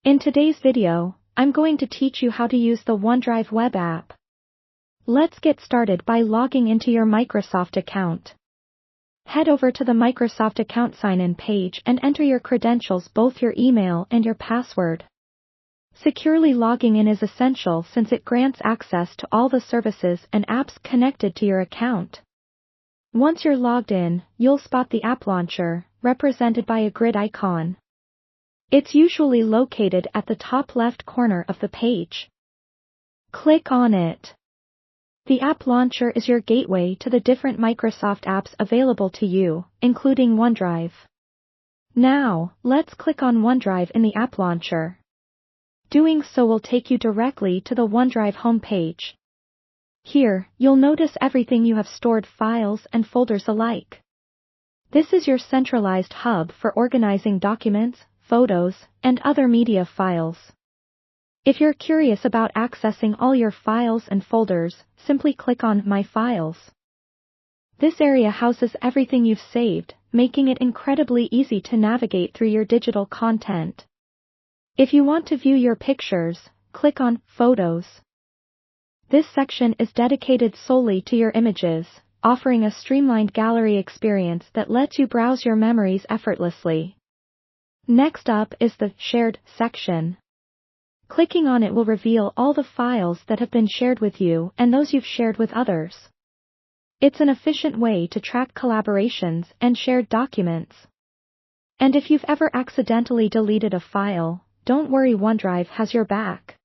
In today's video, I'm going to teach you how to use the Onedrive Web App. Let's get started by logging into your Microsoft account. Head over to the Microsoft account sign-in page and enter your credentials, both your email and your password. Securely logging in is essential since it grants access to all the services and apps connected to your account. Once you're logged in, you'll spot the app launcher, represented by a grid icon. It's usually located at the top left corner of the page. Click on it. The app launcher is your gateway to the different Microsoft apps available to you, including OneDrive. Now, let's click on OneDrive in the app launcher. Doing so will take you directly to the OneDrive homepage. Here, you'll notice everything you have stored, files and folders alike. This is your centralized hub for organizing documents, photos, and other media files. If you're curious about accessing all your files and folders, simply click on My Files. This area houses everything you've saved, making it incredibly easy to navigate through your digital content. If you want to view your pictures, click on Photos. This section is dedicated solely to your images, offering a streamlined gallery experience that lets you browse your memories effortlessly. Next up is the Shared section. Clicking on it will reveal all the files that have been shared with you and those you've shared with others. It's an efficient way to track collaborations and shared documents. And if you've ever accidentally deleted a file, don't worry, OneDrive has your back.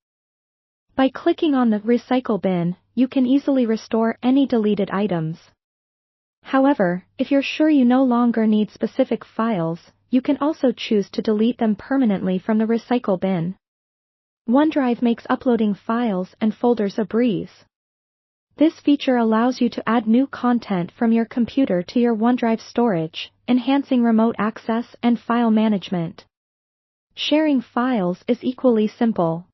By clicking on the Recycle bin, you can easily restore any deleted items. However, if you're sure you no longer need specific files, you can also choose to delete them permanently from the Recycle bin. OneDrive makes uploading files and folders a breeze. This feature allows you to add new content from your computer to your OneDrive storage, enhancing remote access and file management. Sharing files is equally simple.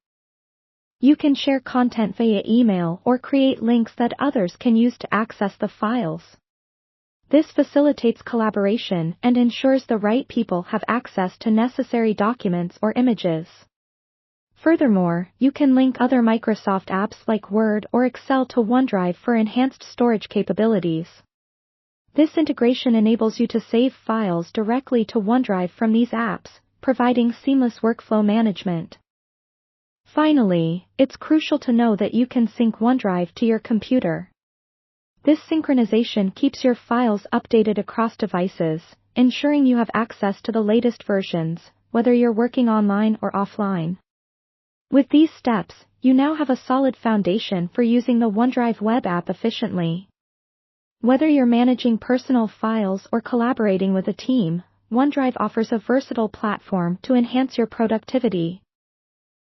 You can share content via email or create links that others can use to access the files. This facilitates collaboration and ensures the right people have access to necessary documents or images. Furthermore, you can link other Microsoft apps like Word or Excel to OneDrive for enhanced storage capabilities. This integration enables you to save files directly to OneDrive from these apps, providing seamless workflow management. Finally, it's crucial to know that you can sync OneDrive to your computer. This synchronization keeps your files updated across devices, ensuring you have access to the latest versions, whether you're working online or offline. With these steps, you now have a solid foundation for using the OneDrive web app efficiently. Whether you're managing personal files or collaborating with a team, OneDrive offers a versatile platform to enhance your productivity.